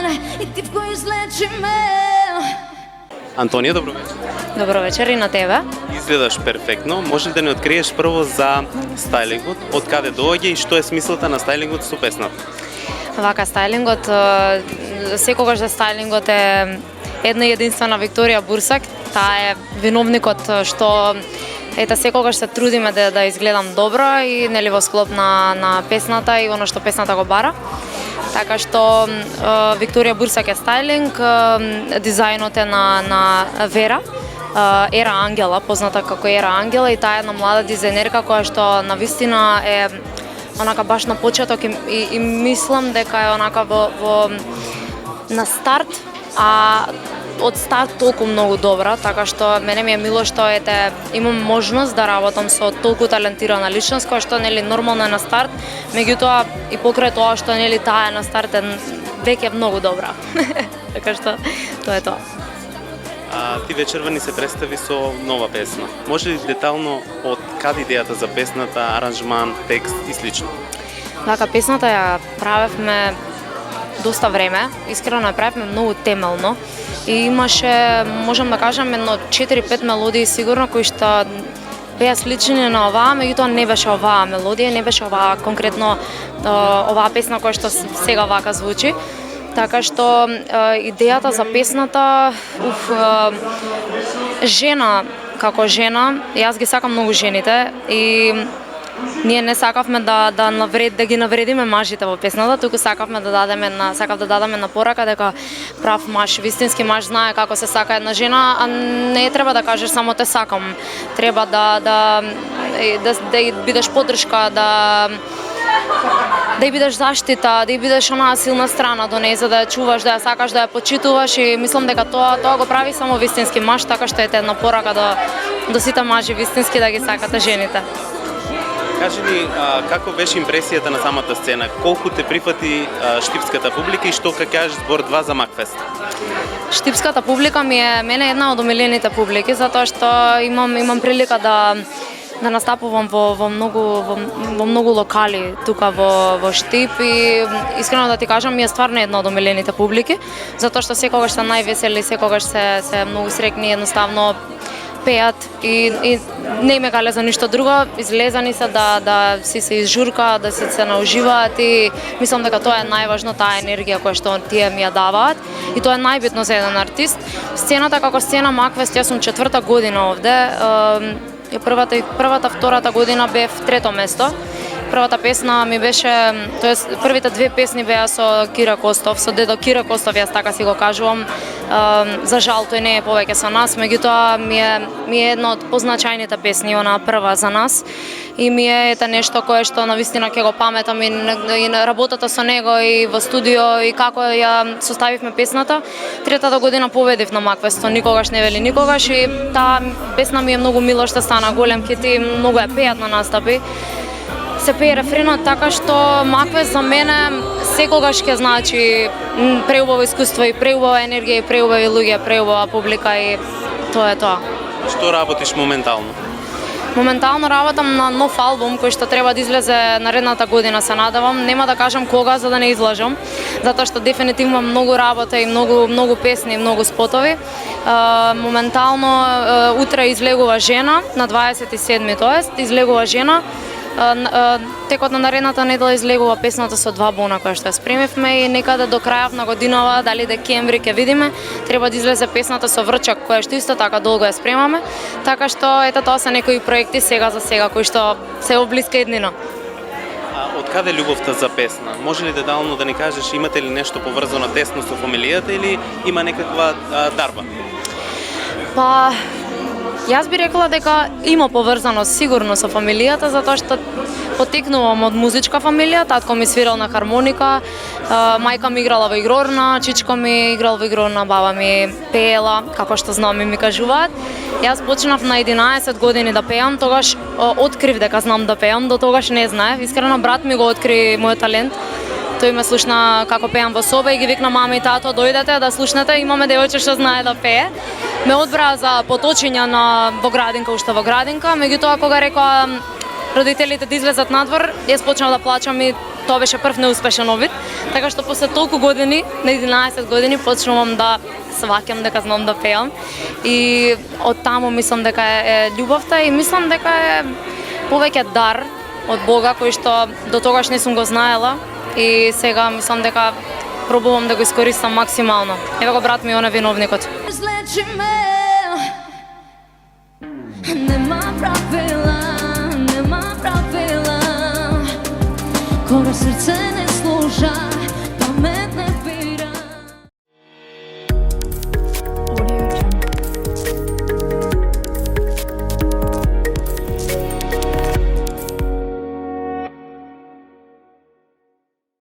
мене и ти в кој излечи ме. Антонија, добро вечер. Добро вечер и на тебе. Изгледаш перфектно. Може ли да ни откриеш прво за стајлингот, од каде доаѓа и што е смислата на стајлингот со песната? Вака, стајлингот, секогаш за стајлингот е една и единствена Викторија Бурсак. Таа е виновникот што секогаш се трудиме да изгледам добро и нели во склоп на песната и оно што песната го бара. Така што Викторија Бурсак е стајлинг, дизајнот е на Вера, Ера Ангела, позната како Ера Ангела, и таа е една млада дизајнерка која што навистина е онака баш на почеток и мислам дека е онака на старт, а од старт толку многу добра, така што мене ми е мило што имам можност да работам со толку талентирана личност која што нели нормално е на старт, меѓутоа и покрај тоа што нели таа е на старт е веќе многу добра. Така што тоа е тоа. Ти вечерва ни се представи со нова песна. Може ли детално од каде идејата за песната, аранжман, текст и слично? Така, песната ја правевме доста време, искрено ја правевме многу темелно и имаше, можам да кажам, едно 4-5 мелодии сигурно кои што беа слични на оваа, меѓутоа не беше оваа мелодија, не беше оваа конкретно оваа песна која што сега вака звучи. Така што идејата за песната, жена како жена, јас ги сакам многу жените и ние не сакавме да ги навредиме мажите во песната, туку сакав да дадеме една порака дека прав маж, вистински маж знае како се сака една жена, а не треба да кажеш само те сакам. Треба да бидеш поддршка, да ја бидеш заштита, да ја бидеш онаа силна страна до неја, за да ја чуваш, да ја сакаш, да ја почитуваш, и мислам дека тоа го прави само вистински маж, така што една порака до сите мажи вистински да ги сакате жените. Кажи ни, како беше импресијата на самата сцена? Колку те прифати штипската публика и што ка кажеш збор 2 за Макфест? Штипската публика мене е една од омилените публики, затоа што имам прилика да настапувам во многу локали тука во Штип и искрено да ти кажам ми е стварно една од омилените публики, затоа што секогаш се највесели, секогаш се многу среќни, едноставно пеат и не им е гале за ништо друго, излезани се да си се изжурка, да се науживаат и мислам дека тоа е најважно, таа енергија која што тие ми ја даваат и тоа е најбитно за еден артист. Сцената како сцена Макфест, јас сум 4-та година овде, првата, втората година бев 3-то место. Првата песна ми беше, тоест првите 2 песни беа со Кира Костов, со дедо Кира Костов, јас така си го кажувам. За жал тој не е повеќе со нас, меѓутоа ми е една од позначајните песни, она прва за нас. И ми е нешто кое што навистина ќе го паметам и работата со него и во студио и како ја составивме песната. 3-та година победив на Макфест, никогаш не вели никогаш, и таа песна ми е многу мила што стана голем хит и многу ја пеат на настапи. Се пее рефренот, така што Макфест за мене секогаш ќе значи преубаво искуство и преубава енергија и преубави луѓе, преубава публика и тоа е тоа. Што работиш моментално? Моментално работам на нов албум кој што треба да излезе наредната година, се надевам. Нема да кажам кога за да не излажам, затоа што дефинитивно многу работа и многу песни, многу спотови. Моментално утре излегува Жена на 27-ми, тоест излегува Жена. Текот на наредната недела излегува песната со 2 бона која што ја спремивме и некаде до крајот на годинава, дали декември ќе видиме, треба да излезе песната со Врчак која што исто така долго ја спремаме. Така што тоа се некои проекти сега за сега кои што се во блиска иднина. Од каде љубовта за песна? Може ли детално да ни кажеш, имате ли нешто поврзано тесно со фамилијата или има некаква дарба? Па, јас би рекла дека има поврзаност сигурно со фамилијата, затоа што потекнувам од музичка фамилија, татко ми свирал на хармоника, мајка ми играла во игрорна, чичко ми играл во игрорна, баба ми пеела, како што знам и ми кажуваат. Јас почнав на 11 години да пеам, тогаш открив дека знам да пеам, до тогаш не знаев. Искрено брат ми го откри мојот талент. Тој ме слушна како пеам во соба и ги викна мама и тато, дојдете да слушнете, имаме девојче што знае да пее. Ме одбраа за поточење во градинка, уште во градинка, меѓутоа кога рекоа родителите да излезат надвор, јас почнав да плачам и тоа беше прв неуспешен обид, така што после толку години, на 11 години, почнувам да сваќам дека знам да пеам и од таму мислам дека е љубовта и мислам дека е повеќе дар од Бога кој што до тогаш не сум го знаела и сега мислам дека пробувам да го искористам максимално. Ева го брат ми она виновникот. Излечи ме. Нема правила, кога срце не слуша.